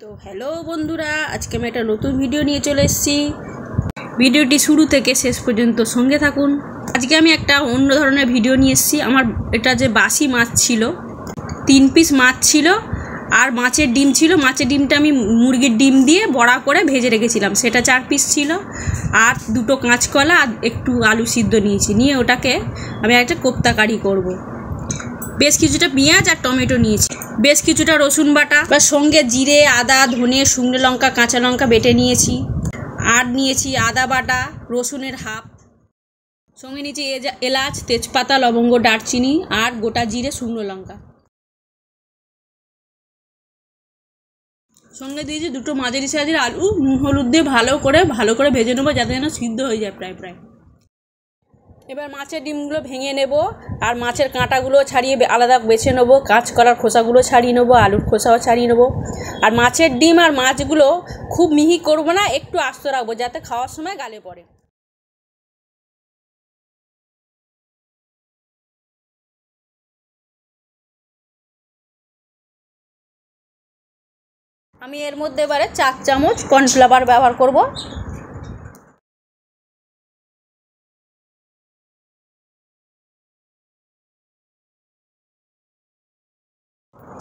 তো হ্যালো বন্ধুরা, আজকে আমি একটা নতুন ভিডিও নিয়ে চলে এসেছি। ভিডিওটি শুরু থেকে শেষ পর্যন্ত সঙ্গে থাকুন। আজকে আমি একটা অন্য ধরনের ভিডিও নিয়ে এসেছি। আমার এটা যে বাসি মাছ ছিল, 3 পিস মাছ ছিল আর মাছের ডিম ছিল। মাছের ডিমটা আমি মুরগির ডিম দিয়ে বড়া করে ভেজে রেখেছিলাম, সেটা 4 পিস ছিল। আর 2টো কাঁচকলা আর একটু আলু সিদ্ধ নিয়েছি, নিয়ে ওটাকে আমি একটা কোপ্তা কারি করব। বেশ কিছুটা পেঁয়াজ আর টমেটো নিয়েছি, বেশ কিছুটা রসুন বাটা, বা সঙ্গে জিরে, আদা, ধনে, শুকনো লঙ্কা, কাঁচা লঙ্কা বেটে নিয়েছি। আর নিয়েছি আদা বাটা, রসুনের হাফ, সঙ্গে নিয়েছি এলাচ, তেজপাতা, লবঙ্গ, দারচিনি আর গোটা জিরে, শুকনো লঙ্কা। সঙ্গে দিয়েছি 2টো মাঝারি সাইজের আলু। নুন হলুদ দিয়ে ভালো করে ভেজে নেবো, যাতে যেন সিদ্ধ হয়ে যায় প্রায়। এবার মাছের ডিমগুলো ভেঙে নেব আর মাছের কাঁটাগুলো ছাড়িয়ে আলাদা বেছে নেবো। কাঁচকলার খোসাগুলো ছাড়িয়ে নেবো, আলুর খোসাও ছাড়িয়ে নেবো। আর মাছের ডিম আর মাছগুলো খুব মিহি করবো না, একটু আস্ত রাখবো যাতে খাওয়ার সময় গালে পড়ে। আমি এর মধ্যে এবারে 4 চামচ কর্নফ্লাওয়ার ব্যবহার করব।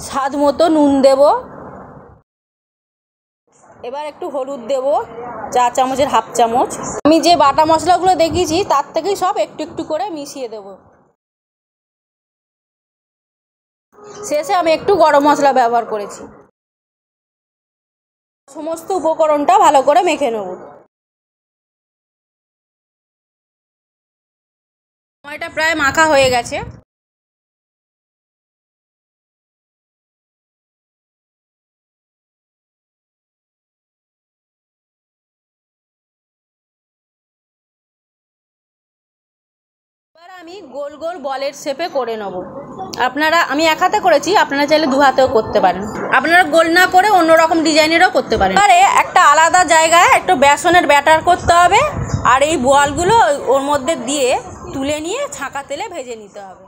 স্বাদ মতো নুন দেব। এবার একটু হলুদ দেব, 4 চামচের হাফ চামচ। আমি যে বাটা মশলাগুলো দেখিয়েছি তার থেকেই সব একটু একটু করে মিশিয়ে দেব। শেষে আমি একটু গরম মশলা ব্যবহার করেছি। সমস্ত উপকরণটা ভালো করে মেখে নেব। সময়টা প্রায় মাখা হয়ে গেছে। এবার আমি গোল গোল বলের শেপে করে নেব। আমি এক হাতে করেছি, আপনারা চাইলে 2 হাতেও করতে পারেন। আপনারা গোল না করে অন্যরকম ডিজাইনেরও করতে পারেন। এবারে একটা আলাদা জায়গায় একটু বেসনের ব্যাটার করতে হবে, আর এই বলগুলো ওর মধ্যে দিয়ে তুলে নিয়ে ছাঁকা তেলে ভেজে নিতে হবে।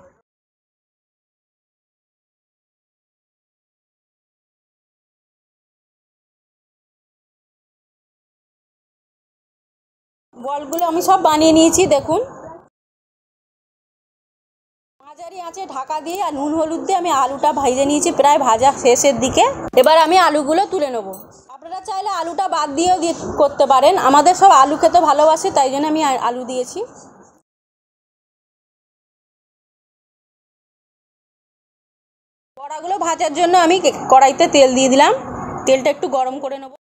বলগুলো আমি সব বানিয়ে নিয়েছি, দেখুন। মাঝারি আঁচে ঢাকা দিয়ে আর নুন হলুদ দিয়ে আমি আলুটা ভেজে নিয়েছি, প্রায় ভাজা শেষের দিকে। এবার আমি আলুগুলো তুলে নেব। আপনারা চাইলে আলুটা বাদ দিয়েও করতে পারেন। আমাদের সব আলু খেতে ভালোবাসে, তাই জন্য আমি আলু দিয়েছি। বড়াগুলো ভাজার জন্য আমি কড়াইতে তেল দিয়ে দিলাম। তেলটা একটু গরম করে নেব।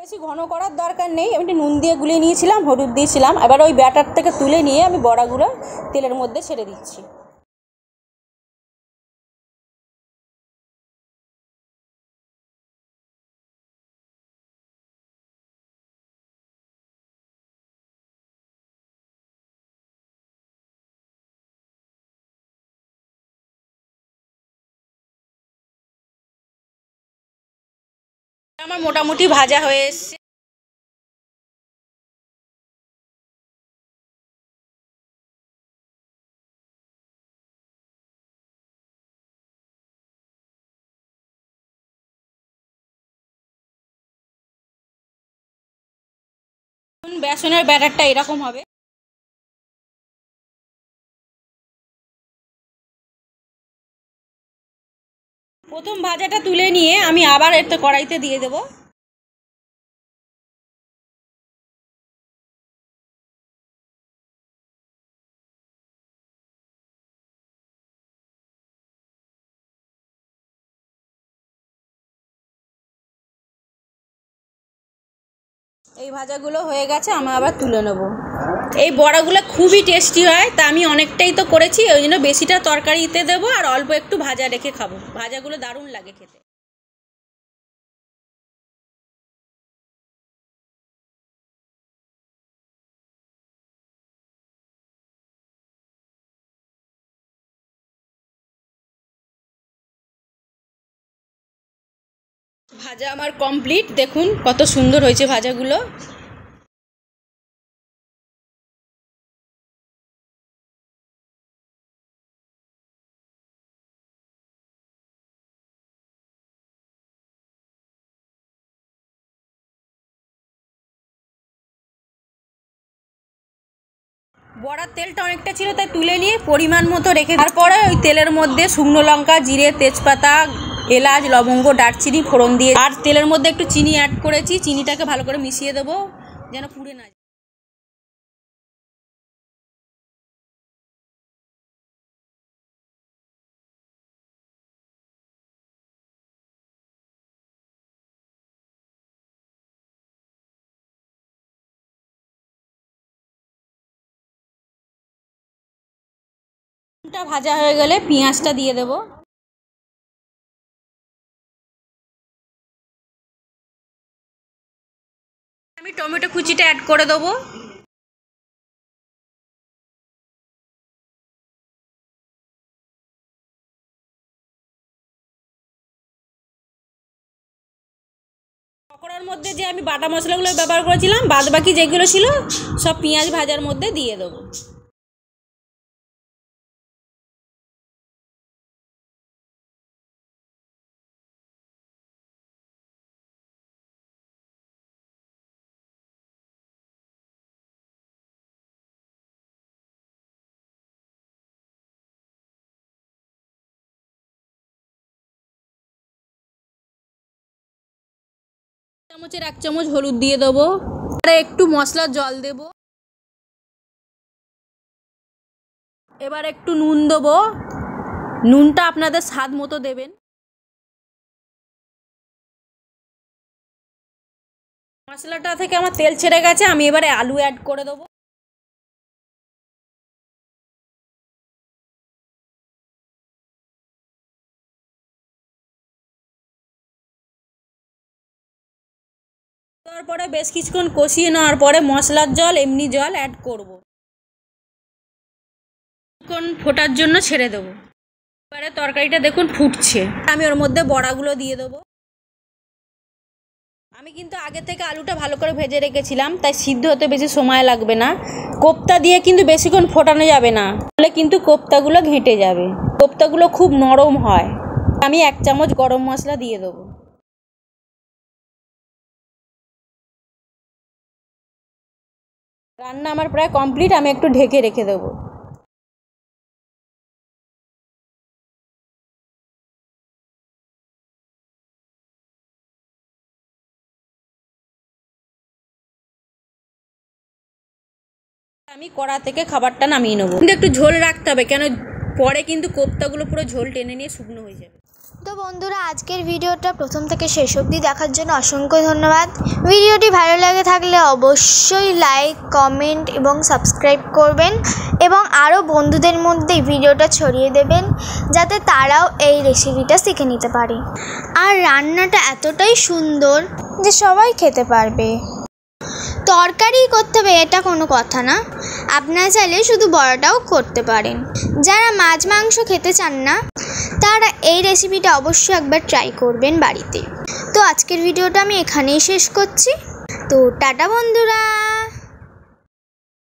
বেশি ঘন করার দরকার নেই, আমি একটু নুন দিয়ে গুলিয়ে নিয়েছিলাম, হলুদ দিয়েছিলাম। এবার ওই ব্যাটার থেকে তুলে নিয়ে আমি বড়াগুলো তেলের মধ্যে ছেড়ে দিচ্ছি। আমার মোটামুটি ভাজা হয়ে এসছে। বেসনের ব্যাটারটা এরকম হবে। প্রথম ভাজাটা তুলে নিয়ে আমি আবার একটা কড়াইতে দিয়ে দেব। এই ভাজাগুলো হয়ে গেছে, আমি আবার তুলে নেব। এই বড়াগুলো খুবই টেস্টি হয়, তা আমি অনেকটাই তো করেছি, ওই জন্য বেশিটা তরকারিতে দেবো আর অল্প একটু ভাজা রেখে খাবো। ভাজাগুলো দারুণ লাগে খেতে। ভাজা আমার কমপ্লিট, দেখুন কত সুন্দর হয়েছে ভাজাগুলো। বড়ার তেলটা অনেকটা ছিল, তাই তুলে নিয়ে পরিমাণ মতো রেখে তারপরে ওই তেলের মধ্যে শুকনো লঙ্কা, জিরে, তেজপাতা, এলাচ, লবঙ্গ, দারচিনি ফোড়ন দিয়ে আর তেলের মধ্যে একটু চিনি অ্যাড করেছি। চিনিটাকে ভালো করে মিশিয়ে দেবো যেন পুড়ে না যায়। ভাজা হয়ে গেলে পেঁয়াজটা দিয়ে দেবো। আমি টমেটো কুচিটা অ্যাড করে দেবো। পকোড়ার মধ্যে যে আমি বাটা মশলাগুলো ব্যবহার করেছিলাম, বাদ বাকি যেগুলো ছিল সব পেঁয়াজ ভাজার মধ্যে দিয়ে দেবো। চামচের 1 চামচ হলুদ দিয়ে দেবো, আর একটু মশলার জল দেবো। এবার একটু নুন দেবো, নুনটা আপনাদের স্বাদ মতো দেবেন। মশলাটা থেকে আমার তেল ছেড়ে গেছে, আমি এবারে আলু অ্যাড করে দেবো। তারপরে বেশ কিছুক্ষণ কষিয়ে নেওয়ার পরে মশলার জল, এমনি জল অ্যাড করব। কিছুক্ষণ ফোটার জন্য ছেড়ে দেবো। এবারে তরকারিটা দেখুন ফুটছে, আমি ওর মধ্যে বড়াগুলো দিয়ে দেবো। আমি কিন্তু আগে থেকে আলুটা ভালো করে ভেজে রেখেছিলাম, তাই সিদ্ধ হতে বেশি সময় লাগবে না। কোপ্তা দিয়ে কিন্তু বেশিক্ষণ ফোটানো যাবে না, তাহলে কিন্তু কোপ্তাগুলো ঘেঁটে যাবে। কোপ্তাগুলো খুব নরম হয়। আমি 1 চামচ গরম মশলা দিয়ে দেবো। রান্না আমার প্রায় কমপ্লিট, আমি একটু ঢেকে রেখে দেবো। আমি কড়া থেকে খাবারটা নামিয়ে নেবো, কিন্তু একটু ঝোল রাখতে হবে, কেন পরে কিন্তু কোপ্তাগুলো পুরো ঝোল টেনে নিয়ে শুকনো হয়ে যাবে। তো বন্ধুরা, আজকের ভিডিওটা প্রথম থেকে শেষ অবধি দেখার জন্য অসংখ্য ধন্যবাদ। ভিডিওটি ভালো লেগে থাকলে অবশ্যই লাইক, কমেন্ট এবং সাবস্ক্রাইব করবেন, এবং আরও বন্ধুদের মধ্যে ভিডিওটা ছড়িয়ে দেবেন যাতে তারাও এই রেসিপিটা শিখে নিতে পারে। আর রান্নাটা এতটাই সুন্দর যে সবাই খেতে পারবে। তরকারি করতে হবে এটা কোনো কথা না, আপনারা চাইলে শুধু বড়াটাও করতে পারেন। যারা মাছ মাংস খেতে চান না তারা এই রেসিপিটা অবশ্যই একবার ট্রাই করবেন বাড়িতে। তো আজকের ভিডিওটা আমি এখানেই শেষ করছি। তো টাটা বন্ধুরা।